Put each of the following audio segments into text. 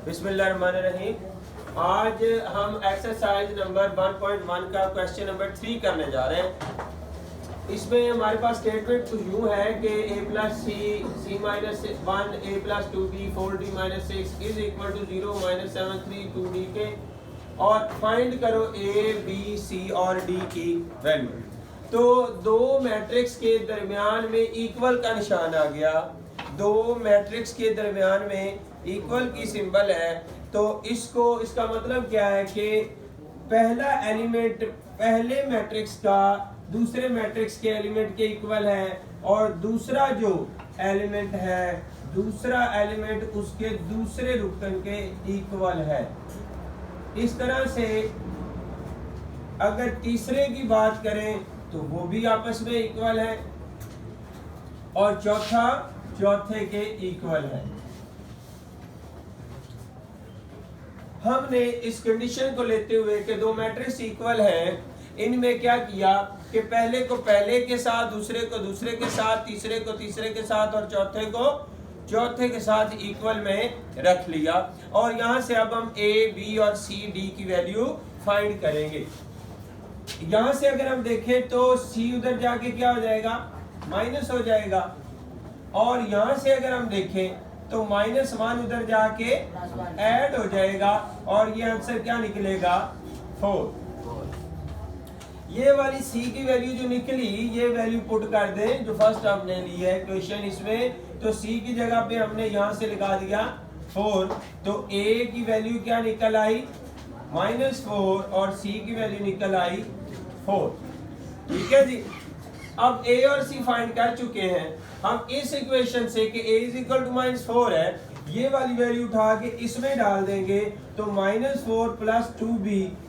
बिस्मिल्लाहिर्रहमानिर्रहीम। आज हम एक्सरसाइज नंबर 1.1 का क्वेश्चन नंबर 3 करने जा रहे हैं। इसमें हमारे पास स्टेटमेंट कुछ यूँ है कि a plus C C minus 1 a plus 2b 4d minus 6 is equal to 0 minus 7 3 2d के, और फाइंड करो a b c और d की वैल्यू। तो दो मैट्रिक्स के दरमियान में इक्वल का निशान आ गया, दो मैट्रिक्स के दरमियान में इक्वल की सिंबल है। तो इसका मतलब क्या है कि पहला एलिमेंट पहले मैट्रिक्स का दूसरे मैट्रिक्स के एलिमेंट के इक्वल है, और दूसरा जो एलिमेंट है दूसरा एलिमेंट उसके दूसरे रुकन के इक्वल है। इस तरह से अगर तीसरे की बात करें तो वो भी आपस में इक्वल है, और चौथा चौथे के इक्वल है। हमने इस कंडीशन को लेते हुए कि दो मैट्रिक्स इक्वल हैं, इनमें क्या किया कि पहले को पहले के साथ, दूसरे को दूसरे के साथ, तीसरे को तीसरे के साथ और चौथे को चौथे के साथ इक्वल में रख लिया। और यहाँ से अब हम a, b और c, d की वैल्यू फाइंड करेंगे। यहाँ से अगर हम देखें तो c उधर जाके क्या हो जाएगा, माइनस हो जाएगा, और यहाँ से अगर हम देखें तो -1 उधर जाके ऐड हो जाएगा, और ये आंसर क्या निकलेगा 4। ये वाली c की वैल्यू जो निकली ये वैल्यू पुट कर दें जो फर्स्ट हमने ली है क्वेश्चन इसमें। तो c की जगह पे हमने यहाँ से लगा दिया 4, तो a की वैल्यू क्या निकल आई -4 और c की वैल्यू निकल आई 4। ठीक है जी। अब a और c फाइंड कर चुके हैं हम इस इक्वेशन से कि a इज इक्वल टू -4 है, ये वाली वैल्यू उठा के इसमें डाल देंगे तो -4 प्लस 2b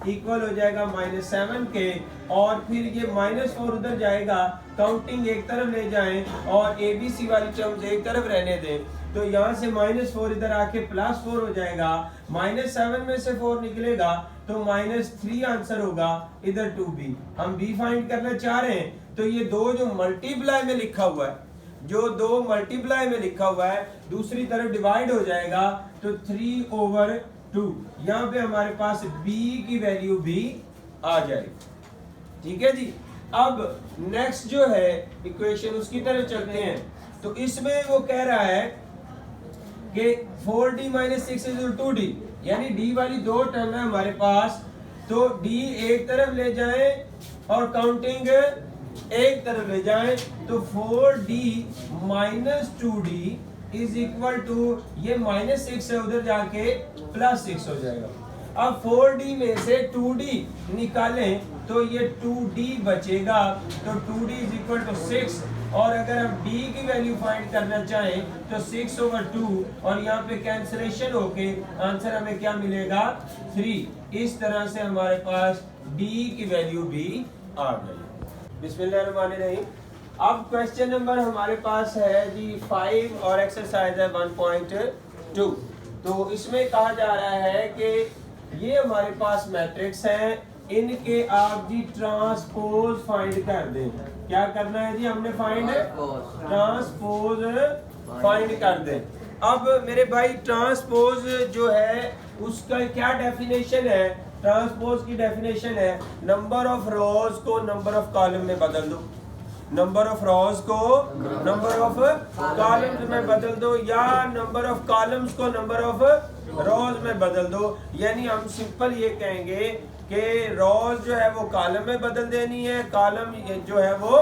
इक्वल हो जाएगा -7 के, और फिर ये -4 उधर जाएगा, काउंटिंग एक तरफ ले जाएं और abc वाली टर्म्स एक तरफ रहने दें। तो यहाँ से -4 इधर आके +4 हो जाएगा, -7 में से 4 निकलेगा तो -3 आंसर होगा, इधर 2b। हम b फाइंड करना चाह रहे हैं, तो ये दो जो मल्टीप्लाई में लिखा हुआ है, जो दो मल्टीप्लाई में लिखा हुआ है दूसरी तरफ डिवाइड हो जाएगा तो 3/2। यहाँ पे हमारे पास b की वैल्यू भी आ जाएगी। ठीक है जी। अब नेक्स्ट जो है इक्वेशन उसकी तरफ चलते हैं। तो इसमें वो कह रहा है कि 4d - 6 = 2d, यानी d वाली दो टर्म है हमारे पास, तो d एक तरफ ले जाएं और काउंटिंग एक तरफ ले जाएं, तो 4d - 2d is equal to ये -6 है उधर जाके +6 हो जाएगा। अब 4d में से 2d निकालें तो ये 2d बचेगा, तो 2d इज इक्वल टू 6। और अगर हम d की वैल्यू फाइंड करना चाहें तो 6/2, और यहाँ पे कैंसलेशन होके आंसर हमें क्या मिलेगा 3। इस तरह से हमारे पास d की वैल्यू भी आ गई। बिस्मिल्लाहिर्रहमानिर्रहीम। अब क्वेश्चन नंबर हमारे पास है जी 5 और एक्सरसाइज है 1.2। तो इसमें कहा जा रहा है कि ये हमारे पास मैट्रिक्स हैं, इनके आप जी ट्रांसपोज फाइंड कर दें। क्या करना है जी, हमने फाइंड ट्रांसपोज फाइंड कर दें। अब मेरे भाई ट्रांसपोज जो है उसका क्या डेफिनेशन है, ट्रांसपोज की डेफिनेशन है नंबर ऑफ रोज को नंबर ऑफ कॉलम में बदल दो, नंबर ऑफ रोज को नंबर ऑफ कॉलम्स में बदल दो, या नंबर ऑफ कॉलम्स को नंबर ऑफ रोज में बदल दो। यानी हम सिंपल ये कहेंगे कि रोज जो है वो कॉलम में बदल देनी है, कॉलम जो है वो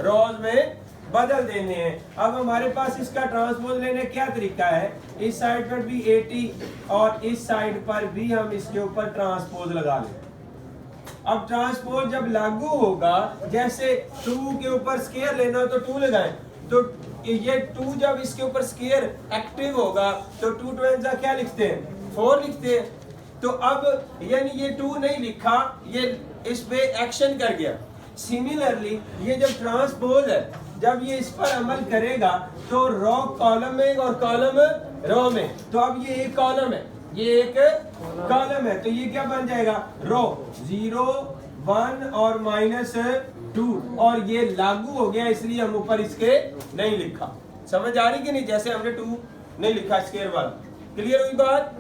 रोज में बदल देने हैं। अब हमारे पास इसका ट्रांसपोज लेने क्या तरीका है, इस साइड पर भी 80 और इस साइड पर भी हम इसके ऊपर ट्रांसपोज लगा लें। अब ट्रांसपोज जब लागू होगा, जैसे 2 के ऊपर स्क्वायर लेना हो तो 2 लगाएं, तो ये 2 जब इसके ऊपर स्क्वायर एक्टिव होगा तो 2 2 क्या लिखते हैं 4 लिखते हैं। तो अब यानी ये 2 नहीं लिखा, ये इस पे एक्शन कर गया। सिमिलरली ये जब ट्रांसपोज है, जब ये इस पर अमल करेगा तो रो कॉलम में और कॉलम रो में, तो अब ये एक कॉलम है, ये एक कॉलम है, तो ये क्या बन जाएगा रो 0 1 और -2, और ये लागू हो गया इसलिए हम ऊपर इसके नहीं लिखा। समझ आ रही कि नहीं, जैसे हमने 2 नहीं लिखा स्क्वायर वाला। क्लियर हुई बात।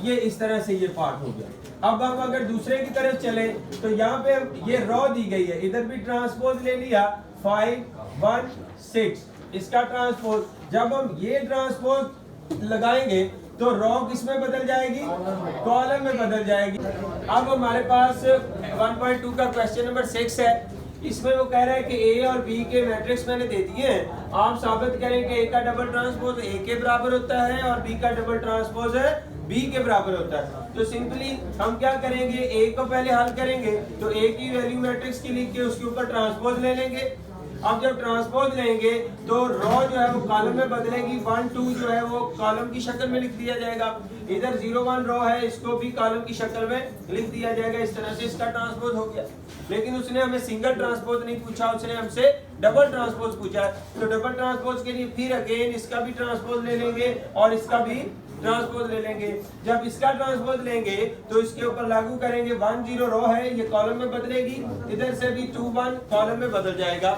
ये इस तरह से ये पार्ट हो गया। अब हम अगर दूसरे की तरफ चले तो यहाँ पे ये रॉ दी गई है, इधर भी ट्रांसपोज ले लिया 5 1 6 इसका ट्रांसपोज। जब हम ये ट्रांसपोज लगाएंगे तो रॉ किस में बदल जाएगी, कॉलम में बदल जाएगी। अब हमारे पास 1.2 का क्वेश्चन नंबर 6 है। इसमें वो कह रहा है कि ए और बी के मैट्रिक्स मैंने दे दिए हैं, आप साबित करें कि ए का डबल ट्रांसपोज ए के बराबर होता है और बी का डबल ट्रांसपोज है बी के बराबर होता है। तो सिंपली हम क्या करेंगे, ए को पहले हल करेंगे तो ए की वैल्यू मैट्रिक्स की लिख के उसके ऊपर ट्रांसपोज ले लेंगे। अब जब ट्रांसपोज लेंगे तो रॉ जो है वो कॉलम में बदलेगी, 1 2 जो है वो कॉलम की शक्ल में लिख दिया जाएगा। इधर 0 1 रॉ है, इसको भी कॉलम की शक्ल में लिख दिया जाएगा। इस तरह से इसका ट्रांसपोज हो गया। लेकिन उसने हमें सिंगल ट्रांसपोज नहीं पूछा, उसने हमसे डबल ट्रांसपोज पूछा है। तो डबल ट्रांसपोज के लिए फिर अगेन इसका भी ट्रांसपोज ले लेंगे और इसका भी ट्रांसपोज ले लेंगे। जब इसका ट्रांसपोज लेंगे तो इसके ऊपर लागू करेंगे, 1 0 रो है ये कॉलम में बदलेगी, इधर से भी 2 1 कॉलम में बदल जाएगा।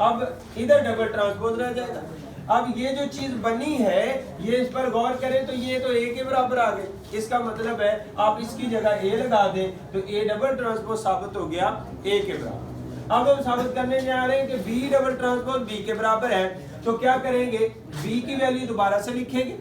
अब इधर डबल ट्रांसपोज रह जाएगा। अब ये जो चीज बनी है ये इस पर गौर करें तो ये तो ए के बराबर आ गए। इसका मतलब है आप इसकी जगह ए लगा दें तो ए डबल ट्रांसपोज साबित हो गया ए के बराबर। अब हम साबित करने जा रहे हैं कि बी डबल ट्रांसपोज बी के बराबर है। तो क्या करेंगे, बी की वैल्यू दोबारा से लिखेंगे,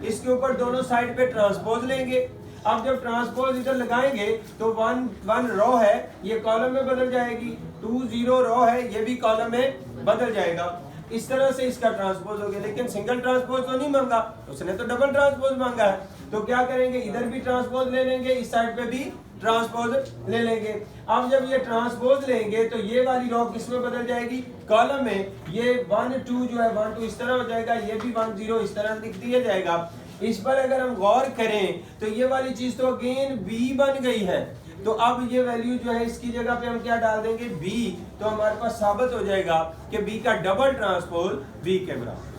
इसके ऊपर दोनों साइड पे ट्रांसपोज लेंगे। अब जब ट्रांसपोज इधर लगाएंगे तो 1 1 रो है ये कॉलम में बदल जाएगी, 2 0 रो है ये भी कॉलम में बदल जाएगा। इस तरह से इसका ट्रांसपोज हो गया। लेकिन सिंगल ट्रांसपोज तो नहीं मांगा, उसने तो डबल ट्रांसपोज मांगा है। तो क्या करेंगे, इधर भी ट्रांसपोज ले लेंगे, इस साइड पे भी ट्रांसपोज ले लेंगे। अब जब ये ट्रांसपोज लेंगे तो ये वाली रो किस में बदल जाएगी, कॉलम में। ये 1 2 जो है 1 2 इस तरह हो जाएगा, ये भी 1 0 इस तरह लिख दिया जाएगा। इस पर अगर हम गौर करें तो ये वाली चीज तो अगेन बी बन गई है। तो अब ये वैल्यू जो है इसकी जगह पे हम क्या डाल देंगे, बी। तो हमारे पास साबित हो जाएगा कि बी का डबल ट्रांसपोज बी के बराबर।